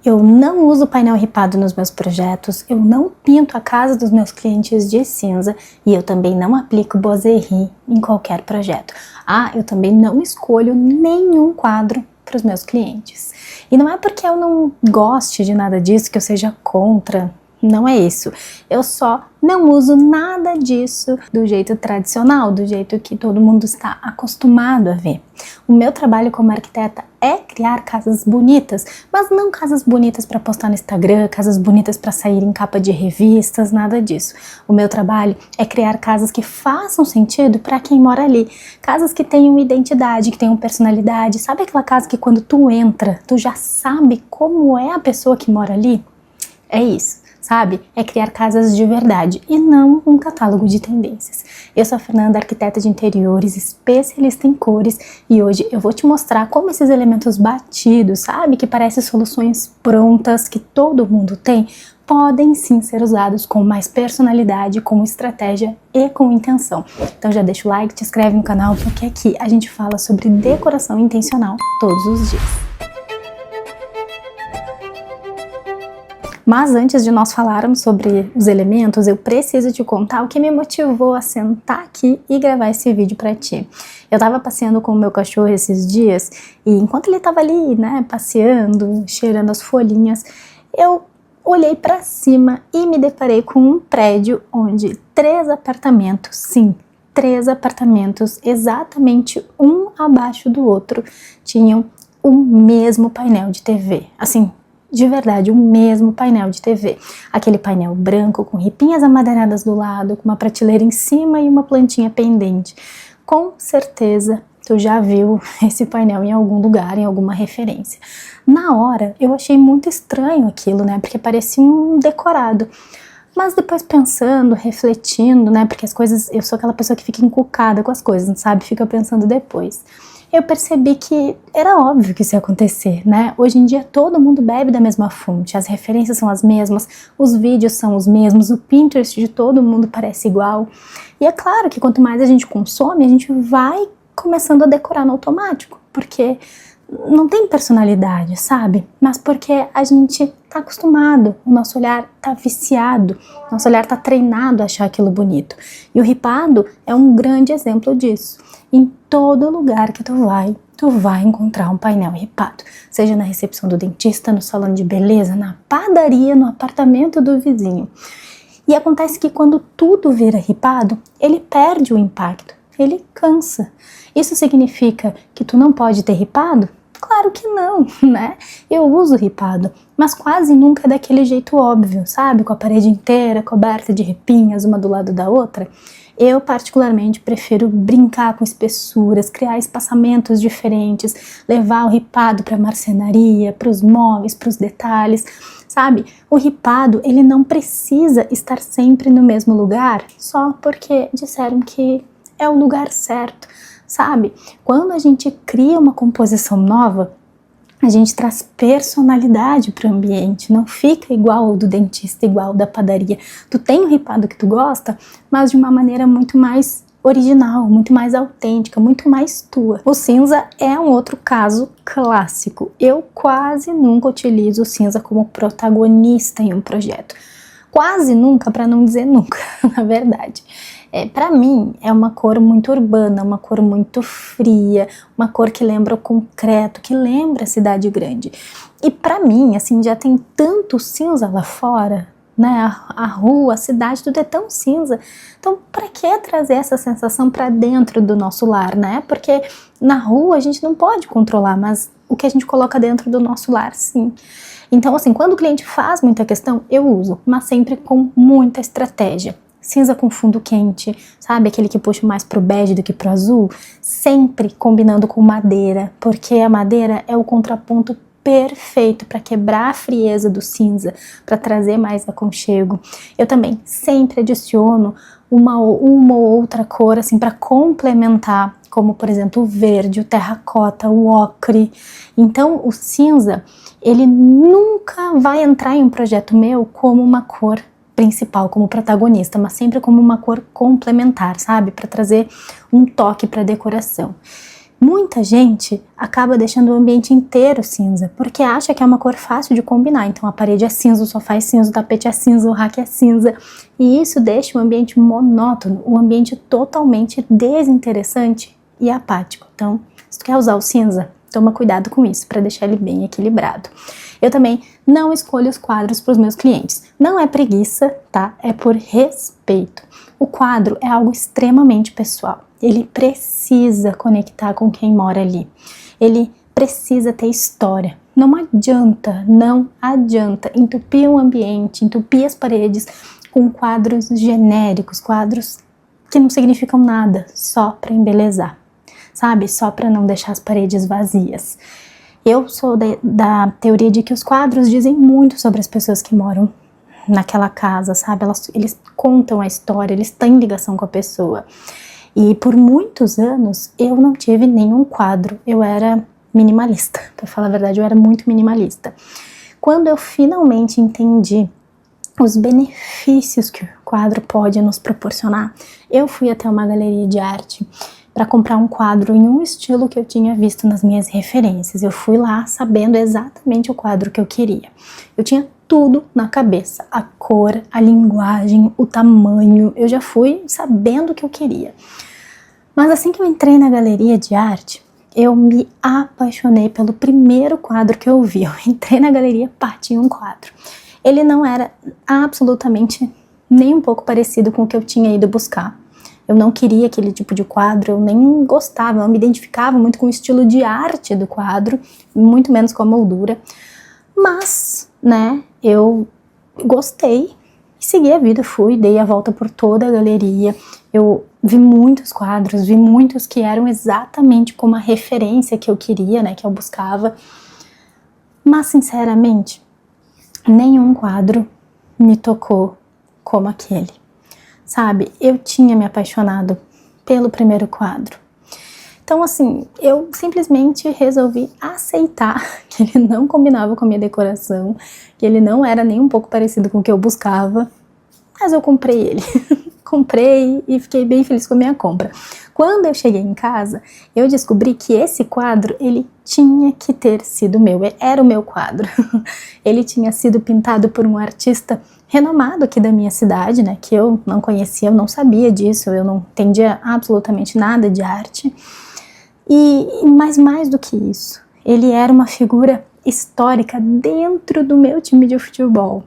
Eu não uso painel ripado nos meus projetos, eu não pinto a casa dos meus clientes de cinza e eu também não aplico boiserie em qualquer projeto. Eu também não escolho nenhum quadro para os meus clientes. E não é porque eu não goste de nada disso que eu seja contra. Não é isso, eu só não uso nada disso do jeito tradicional, do jeito que todo mundo está acostumado a ver. O meu trabalho como arquiteta é criar casas bonitas, mas não casas bonitas para postar no Instagram, casas bonitas para sair em capa de revistas, nada disso. O meu trabalho é criar casas que façam sentido para quem mora ali, casas que tenham identidade, que tenham personalidade. Sabe aquela casa que quando tu entra, tu já sabe como é a pessoa que mora ali? É isso. Sabe? É criar casas de verdade e não um catálogo de tendências. Eu sou a Fernanda, arquiteta de interiores, especialista em cores, e hoje eu vou te mostrar como esses elementos batidos, sabe? Que parecem soluções prontas que todo mundo tem, podem sim ser usados com mais personalidade, com estratégia e com intenção. Então já deixa o like, te inscreve no canal, porque aqui a gente fala sobre decoração intencional todos os dias. Mas antes de nós falarmos sobre os elementos, eu preciso te contar o que me motivou a sentar aqui e gravar esse vídeo para ti. Eu tava passeando com o meu cachorro esses dias e enquanto ele tava ali, né, passeando, cheirando as folhinhas, eu olhei para cima e me deparei com um prédio onde 3 apartamentos, sim, 3 apartamentos, exatamente um abaixo do outro, tinham o mesmo painel de TV, assim, de verdade, o mesmo painel de TV. Aquele painel branco com ripinhas amadeiradas do lado, com uma prateleira em cima e uma plantinha pendente. Com certeza tu já viu esse painel em algum lugar, em alguma referência. Na hora eu achei muito estranho aquilo, né? Porque parecia um decorado. Mas depois pensando, refletindo, né? Porque as coisas, eu sou aquela pessoa que fica encucada com as coisas, sabe? Fica pensando depois. Eu percebi que era óbvio que isso ia acontecer, né? Hoje em dia todo mundo bebe da mesma fonte, as referências são as mesmas, os vídeos são os mesmos, o Pinterest de todo mundo parece igual. E é claro que quanto mais a gente consome, a gente vai começando a decorar no automático, porque não tem personalidade, sabe? Mas porque a gente tá acostumado, o nosso olhar tá viciado, o nosso olhar tá treinado a achar aquilo bonito. E o ripado é um grande exemplo disso. Em todo lugar que tu vai encontrar um painel ripado. Seja na recepção do dentista, no salão de beleza, na padaria, no apartamento do vizinho. E acontece que quando tudo vira ripado, ele perde o impacto, ele cansa. Isso significa que tu não pode ter ripado? Claro que não, né? Eu uso ripado, mas quase nunca daquele jeito óbvio, sabe? Com a parede inteira coberta de ripinhas, uma do lado da outra. Eu particularmente prefiro brincar com espessuras, criar espaçamentos diferentes, levar o ripado para a marcenaria, para os móveis, para os detalhes, sabe? O ripado, ele não precisa estar sempre no mesmo lugar só porque disseram que é o lugar certo, sabe? Quando a gente cria uma composição nova, a gente traz personalidade para o ambiente, não fica igual ao do dentista, igual ao da padaria. Tu tem o ripado que tu gosta, mas de uma maneira muito mais original, muito mais autêntica, muito mais tua. O cinza é um outro caso clássico. Eu quase nunca utilizo o cinza como protagonista em um projeto. Quase nunca, para não dizer nunca, na verdade. Para mim é uma cor muito urbana, uma cor muito fria, uma cor que lembra o concreto, que lembra a cidade grande. E para mim, assim, já tem tanto cinza lá fora, né? A rua, a cidade, tudo é tão cinza. Então, para que trazer essa sensação para dentro do nosso lar, né? Porque na rua a gente não pode controlar, mas o que a gente coloca dentro do nosso lar, sim. Então, assim, quando o cliente faz muita questão, eu uso, mas sempre com muita estratégia. Cinza com fundo quente, sabe? Aquele que puxa mais pro bege do que pro azul. Sempre combinando com madeira, porque a madeira é o contraponto perfeito para quebrar a frieza do cinza, para trazer mais aconchego. Eu também sempre adiciono uma ou outra cor, assim, para complementar, como, por exemplo, o verde, o terracota, o ocre. Então, o cinza, ele nunca vai entrar em um projeto meu como uma cor principal, como protagonista, mas sempre como uma cor complementar, sabe? Para trazer um toque para a decoração. Muita gente acaba deixando o ambiente inteiro cinza, porque acha que é uma cor fácil de combinar. Então a parede é cinza, o sofá é cinza, o tapete é cinza, o rack é cinza. E isso deixa o ambiente monótono, o ambiente totalmente desinteressante e apático. Então, se tu quer usar o cinza, toma cuidado com isso, para deixar ele bem equilibrado. Eu também não escolho os quadros para os meus clientes. Não é preguiça, tá? É por respeito. O quadro é algo extremamente pessoal. Ele precisa conectar com quem mora ali. Ele precisa ter história. Não adianta entupir o ambiente, entupir as paredes com quadros genéricos, quadros que não significam nada, só para embelezar, sabe? Só para não deixar as paredes vazias. Eu sou da teoria de que os quadros dizem muito sobre as pessoas que moram naquela casa, sabe? Eles contam a história, eles têm ligação com a pessoa. E por muitos anos eu não tive nenhum quadro, eu era minimalista, para falar a verdade, eu era muito minimalista. Quando eu finalmente entendi os benefícios que o quadro pode nos proporcionar, eu fui até uma galeria de arte para comprar um quadro em um estilo que eu tinha visto nas minhas referências. Eu fui lá sabendo exatamente o quadro que eu queria. Eu tinha tudo na cabeça, a cor, a linguagem, o tamanho, eu já fui sabendo o que eu queria. Mas assim que eu entrei na galeria de arte, eu me apaixonei pelo primeiro quadro que eu vi. Eu entrei na galeria, tinha um quadro. Ele não era absolutamente nem um pouco parecido com o que eu tinha ido buscar. Eu não queria aquele tipo de quadro, eu nem gostava, eu não me identificava muito com o estilo de arte do quadro, muito menos com a moldura. Mas, né, eu gostei e segui a vida, dei a volta por toda a galeria. Eu vi muitos quadros, vi muitos que eram exatamente como a referência que eu queria, né, que eu buscava. Mas, sinceramente, nenhum quadro me tocou como aquele. Sabe, eu tinha me apaixonado pelo primeiro quadro. Então, assim, eu simplesmente resolvi aceitar que ele não combinava com a minha decoração, que ele não era nem um pouco parecido com o que eu buscava, mas eu comprei ele. Comprei e fiquei bem feliz com a minha compra. Quando eu cheguei em casa, eu descobri que esse quadro, ele tinha que ter sido meu, era o meu quadro. Ele tinha sido pintado por um artista renomado aqui da minha cidade, né, que eu não conhecia, eu não sabia disso, eu não entendia absolutamente nada de arte. Mas mais do que isso, ele era uma figura histórica dentro do meu time de futebol.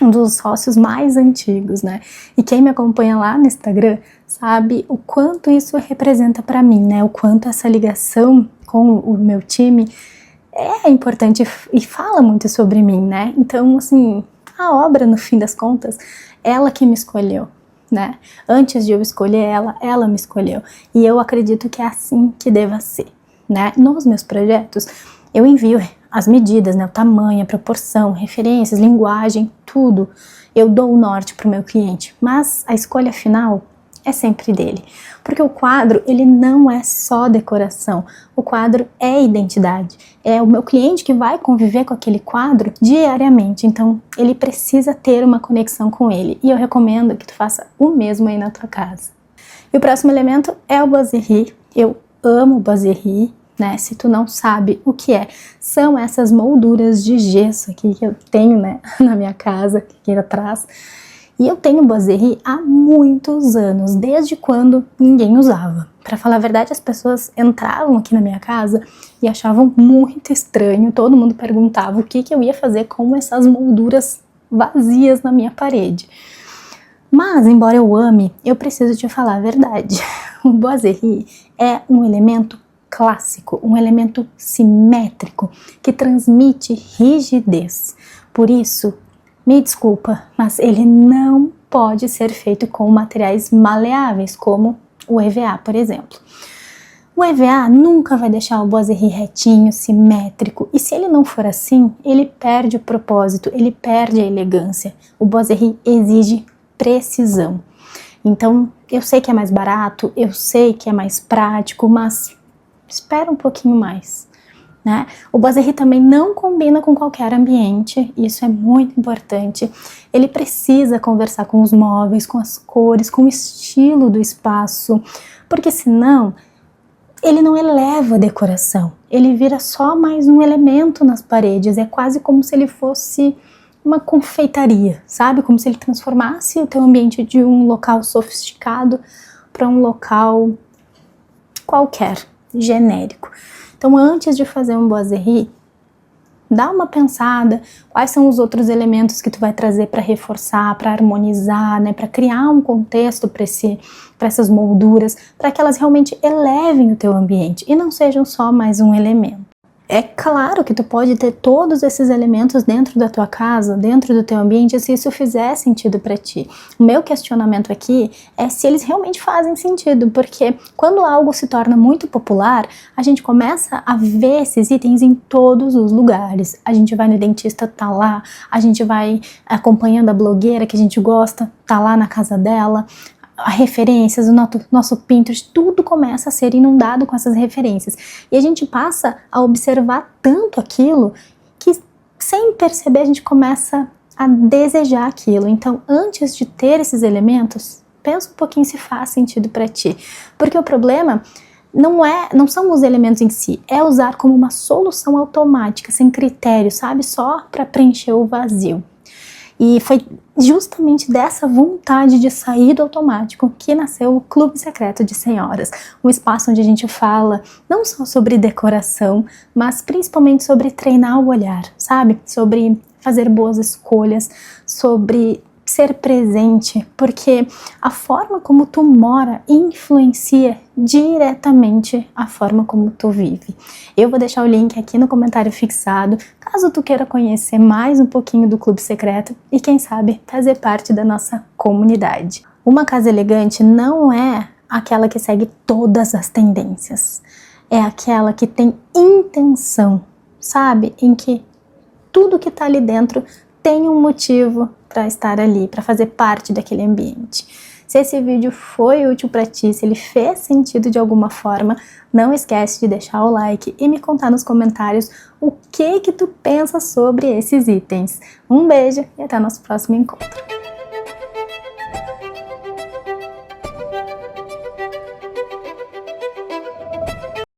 Um dos sócios mais antigos, né? E quem me acompanha lá no Instagram sabe o quanto isso representa para mim, né? O quanto essa ligação com o meu time é importante e fala muito sobre mim, né? Então, assim, a obra, no fim das contas, ela que me escolheu, né? Antes de eu escolher ela me escolheu. E eu acredito que é assim que deva ser, né? Nos meus projetos, eu envio as medidas, né, o tamanho, a proporção, referências, linguagem, tudo. Eu dou o norte para o meu cliente, mas a escolha final é sempre dele. Porque o quadro, ele não é só decoração, o quadro é identidade. É o meu cliente que vai conviver com aquele quadro diariamente, então ele precisa ter uma conexão com ele. E eu recomendo que tu faça o mesmo aí na tua casa. E o próximo elemento é o boiserie. Eu amo boiserie. Né? Se tu não sabe o que são essas molduras de gesso aqui que eu tenho, né, na minha casa, aqui atrás. E eu tenho boiserie há muitos anos, desde quando ninguém usava. Para falar a verdade, as pessoas entravam aqui na minha casa e achavam muito estranho, todo mundo perguntava o que eu ia fazer com essas molduras vazias na minha parede. Mas, embora eu ame, eu preciso te falar a verdade. O boiserie é um elemento clássico, um elemento simétrico que transmite rigidez. Por isso, me desculpa, mas ele não pode ser feito com materiais maleáveis, como o EVA, por exemplo. O EVA nunca vai deixar o boiserie retinho, simétrico, e se ele não for assim, ele perde o propósito, ele perde a elegância. O boiserie exige precisão. Então, eu sei que é mais barato, eu sei que é mais prático, mas espera um pouquinho mais, né? O boiserie também não combina com qualquer ambiente, isso é muito importante. Ele precisa conversar com os móveis, com as cores, com o estilo do espaço, porque senão ele não eleva a decoração, ele vira só mais um elemento nas paredes, é quase como se ele fosse uma confeitaria, sabe? Como se ele transformasse o teu ambiente de um local sofisticado para um local qualquer, genérico. Então, antes de fazer um boiserie, dá uma pensada, quais são os outros elementos que tu vai trazer para reforçar, para harmonizar, né, para criar um contexto para essas molduras, para que elas realmente elevem o teu ambiente e não sejam só mais um elemento. É claro que tu pode ter todos esses elementos dentro da tua casa, dentro do teu ambiente, se isso fizer sentido para ti. O meu questionamento aqui é se eles realmente fazem sentido, porque quando algo se torna muito popular, a gente começa a ver esses itens em todos os lugares. A gente vai no dentista, tá lá, a gente vai acompanhando a blogueira que a gente gosta, tá lá na casa dela. As referências, o nosso Pinterest, tudo começa a ser inundado com essas referências. E a gente passa a observar tanto aquilo que, sem perceber, a gente começa a desejar aquilo. Então, antes de ter esses pensa um pouquinho se faz sentido para ti. Porque o problema não são os elementos em si, é usar como uma solução automática, sem critério, sabe? Só para preencher o vazio. E foi justamente dessa vontade de sair do automático que nasceu o Clube Secreto de Senhoras, um espaço onde a gente fala não só sobre decoração, mas principalmente sobre treinar o olhar, sabe? Sobre fazer boas escolhas, sobre ser presente, porque a forma como tu mora influencia diretamente a forma como tu vive. Eu vou deixar o link aqui no comentário fixado, caso tu queira conhecer mais um pouquinho do Clube Secreto e quem sabe fazer parte da nossa comunidade. Uma casa elegante não é aquela que segue todas as tendências, é aquela que tem intenção, sabe? Em que tudo que tá ali dentro tem um motivo para estar ali, para fazer parte daquele ambiente. Se esse vídeo foi útil para ti, se ele fez sentido de alguma forma, não esquece de deixar o like e me contar nos comentários o que tu pensa sobre esses itens. Um beijo e até o nosso próximo encontro.